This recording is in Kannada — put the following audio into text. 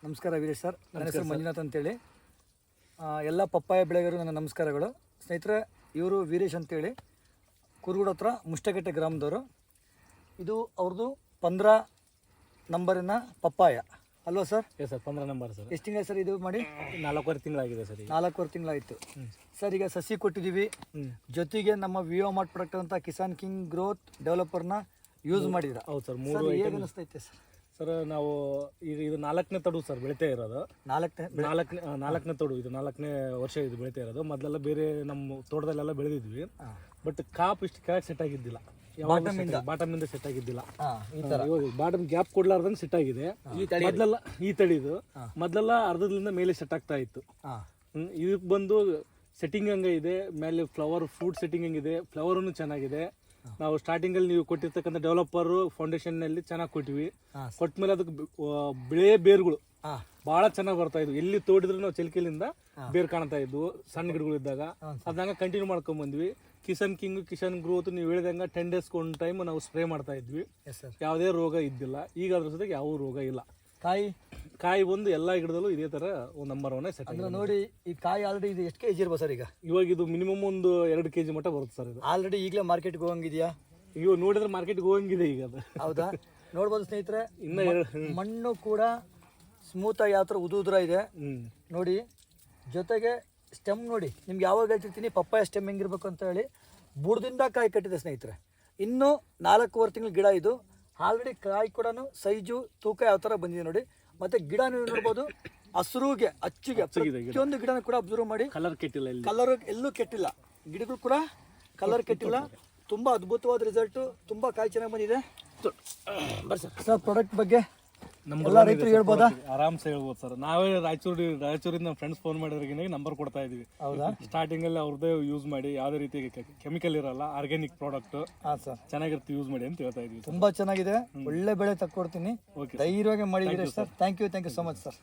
ನಮಸ್ಕಾರ ವೀರೇಶ್ ಸರ್. ನನ್ನ ಹೆಸರು ಮಂಜುನಾಥ್ ಅಂತೇಳಿ. ಎಲ್ಲ ಪಪ್ಪಾಯ ಬೆಳೆಗಾರರು ನನ್ನ ನಮಸ್ಕಾರಗಳು. ಸ್ನೇಹಿತರೆ, ಇವರು ವೀರೇಶ್ ಅಂತೇಳಿ ಕುರುಗೋಡು ಹತ್ರ ಮುಷ್ಟಕಟ್ಟೆ ಗ್ರಾಮದವರು. ಇದು ಅವ್ರದ್ದು 15 ನಂಬರಿನ ಪಪ್ಪಾಯ ಅಲ್ವಾ sir? Yes sir, 15 number sir. ಎಷ್ಟು ತಿಂಗಳ ಸರ್ ಇದು ಮಾಡಿ? 4.5 ತಿಂಗಳಾಗಿದೆ ಸರ್. 4.5 ತಿಂಗಳಾಯಿತು ಸರ್. ಈಗ ಸಸಿ ಕೊಟ್ಟಿದ್ದೀವಿ, ಜೊತೆಗೆ ನಮ್ಮ ವಿವೋ ಮಾರ್ಟ್ ಪ್ರಾಡಕ್ಟ್ ಅಂತ ಕಿಸಾನ್ ಕಿಂಗ್ ಗ್ರೋತ್ ಡೆವಲಪರ್ನ ಯೂಸ್ ಮಾಡಿದ್ರ. ಹೌದು ಸರ್. ಹೇಗೆ ಅನಿಸ್ತೈತೆ ಸರ್? ಸರ್, ನಾವು ಈಗ ಇದು 4ನೇ ತಡು ಸರ್ ಬೆಳಿತಾ ಇರೋದು. 4ನೇ ತಡು, ಇದು 4ನೇ ವರ್ಷ ಇದು ಬೆಳಿತಾ ಇರೋದು. ಮೊದಲೆಲ್ಲ ಬೇರೆ ನಮ್ಮ ತೋಟದಲ್ಲೆಲ್ಲ ಬೆಳೆದಿದ್ವಿ, ಬಟ್ ಕಾಪ್ ಇಷ್ಟು ಕೆಳಗೆ ಸೆಟ್ ಆಗಿದ್ದಿಲ್ಲ. ಬಾಟಮ್ ಇಂದ ಸೆಟ್ ಆಗಿದ್ದಿಲ್ಲ. ಬಾಟಮ್ ಗ್ಯಾಪ್ ಕೊಡ್ಲಾರ್ದಂಗೆ ಸೆಟ್ ಆಗಿದೆ. ಮೊದಲೆಲ್ಲ ಈ ತಡಿದು ಮೊದಲೆಲ್ಲ ಅರ್ಧದಿಂದ ಮೇಲೆ ಸೆಟ್ ಆಗ್ತಾ ಇತ್ತು. ಇದಕ್ಕೆ ಬಂದು ಸೆಟ್ಟಿಂಗ್ ಹಂಗೆ ಇದೆ, ಮೇಲೆ ಫ್ಲವರ್ ಫ್ರೂಟ್ ಸೆಟ್ಟಿಂಗ್ ಹಂಗಿದೆ, ಫ್ಲವರ್ನು ಚೆನ್ನಾಗಿದೆ. ನಾವು ಸ್ಟಾರ್ಟಿಂಗ್ ಅಲ್ಲಿ ನೀವು ಕೊಟ್ಟಿರ್ತಕ್ಕಂಥ ಡೆವಲಪರ್ ಫೌಂಡೇಶನ್ ನಲ್ಲಿ ಚೆನ್ನಾಗಿ ಕೊಟ್ಟಿವಿ. ಕೊಟ್ಮೇಲೆ ಅದಕ್ಕೆ ಬೆಳೆ ಬೇರುಗಳು ಬಹಳ ಚೆನ್ನಾಗಿ ಬರ್ತಾ ಇದ್ವು. ಎಲ್ಲಿ ತೋಡಿದ್ರು ನಾವು ಚಿಲ್ಕೆಲಿಂದ ಬೇರ್ ಕಾಣ್ತಾ ಇದ್ವು ಸಣ್ಣ ಗಿಡಗಳು ಇದ್ದಾಗ. ಅದನ್ನ ಕಂಟಿನ್ಯೂ ಮಾಡ್ಕೊಂಡ್ ಬಂದ್ವಿ. ಕಿಸಾನ್ ಕಿಂಗ್, ಕಿಸಾನ್ ಗ್ರೋತ್ ನೀವು ಹೇಳಿದಂಗ 10 days ಒಂದು ಟೈಮ್ ನಾವು ಸ್ಪ್ರೇ ಮಾಡ್ತಾ ಇದ್ವಿ. ಯಾವುದೇ ರೋಗ ಇದ್ದಿಲ್ಲ. ಈಗ ಅದ್ರ ಜೊತೆಗೆ ಯಾವ ರೋಗ ಇಲ್ಲ. ಕಾಯಿ ಬಂದು ಎಲ್ಲಾ ಗಿಡದಲ್ಲೂ ಇದೇ ತರ ನಂಬರ್ 1 ಸೆಟ್ ಆಗಿದೆ ನೋಡಿ. ಈ ಕಾಯಿ ಆಲ್ರೆಡಿ ಇದು ಎಷ್ಟು ಕೆಜಿ ಇರ್ಬೋದು ಸರ್? ಇವಾಗ ಇದು ಮಿನಿಮಮ್ ಒಂದು 2 kg ಮಟ್ಟ ಬರುತ್ತೆ ಸರ್. ಇದು ಆಲ್ರೆಡಿ ಈಗಲೇ ಮಾರ್ಕೆಟ್ಗೆ ಹೋಗಂಗಿದೆಯಾ? ಇವಾಗ ನೋಡಿದ್ರೆ ಮಾರ್ಕೆಟ್ಗೆ ಹೋಗಂಗಿದೆ ಈಗ ಅದು. ಹೌದಾ? ನೋಡ್ಬೋದು ಸ್ನೇಹಿತರೆ, ಮಣ್ಣು ಕೂಡ ಸ್ಮೂತ್ ಆಗಿ ಯಾವ ಥರ ಉದುರ ಇದೆ ನೋಡಿ. ಜೊತೆಗೆ ಸ್ಟೆಮ್ ನೋಡಿ, ನಿಮ್ಗೆ ಯಾವಾಗ ಹೇಳ್ತಿರ್ತೀನಿ ಪಪ್ಪಾಯ ಸ್ಟೆಮ್ ಹೆಂಗಿರ್ಬೇಕು ಅಂತ ಹೇಳಿ. ಬುಡದಿಂದ ಕಾಯಿ ಕಟ್ಟಿದೆ ಸ್ನೇಹಿತರೆ. ಇನ್ನೂ 4.5 ತಿಂಗಳ ಗಿಡ ಇದು. ಆಲ್ರೆಡಿ ಕಾಯಿ ಕೂಡ ಸೈಜು ತೂಕ ಯಾವ ಥರ ಬಂದಿದೆ ನೋಡಿ. ಮತ್ತೆ ಗಿಡ ನೀವು ನೋಡ್ಬೋದು, ಹಸಿರುಗೆ ಅಚ್ಚಿಗೆ ಪ್ರತಿಯೊಂದು ಗಿಡನೂ ಕೂಡ ಅಬ್ಸರ್ವ್ ಮಾಡಿ. ಕಲರ್ ಕೆಟ್ಟಿಲ್ಲ, ಕಲರ್ ಎಲ್ಲೂ ಕೆಟ್ಟಿಲ್ಲ. ಗಿಡಗಳು ಕೂಡ ಕಲರ್ ಕೆಟ್ಟಿಲ್ಲ. ತುಂಬಾ ಅದ್ಭುತವಾದ ರಿಸಲ್ಟ್. ತುಂಬಾ ಕಾಯಿ ಚೆನ್ನಾಗಿ ಬಂದಿದೆ ಸರ್. ಪ್ರಾಡಕ್ಟ್ ಬಗ್ಗೆ ಎಲ್ಲ ರೈತರು ಹೇಳ್ಬೋದಾ? ಆರಾಮ್ಸೆ ಹೇಳ್ಬೋದು ಸರ್. ನಾವೇ ರಾಯಚೂರಿಂದ ನಮ್ಮ ಫ್ರೆಂಡ್ಸ್ ಫೋನ್ ಮಾಡಿದ್ರಿಗೆ ನಂಬರ್ ಕೊಡ್ತಾ ಇದೀವಿ. ಸ್ಟಾರ್ಟಿಂಗ್ ಅಲ್ಲಿ ಅವ್ರದ್ದೇ ಯೂಸ್ ಮಾಡಿ, ಯಾವುದೇ ರೀತಿ ಕೆಮಿಕಲ್ ಇರಲ್ಲ, ಆರ್ಗ್ಯಾನಿಕ್ ಪ್ರಾಡಕ್ಟ್ ಚೆನ್ನಾಗಿರುತ್ತೆ, ಯೂಸ್ ಮಾಡಿ ಅಂತ ಹೇಳ್ತಾ ಇದೀವಿ. ತುಂಬಾ ಚೆನ್ನಾಗಿದೆ, ಒಳ್ಳೆ ಬೆಳೆ ತಕ್ಕೊಡ್ತೀನಿ, ಧೈರ್ಯವಾಗಿ ಮಾಡಿ sir. Thank you so much sir.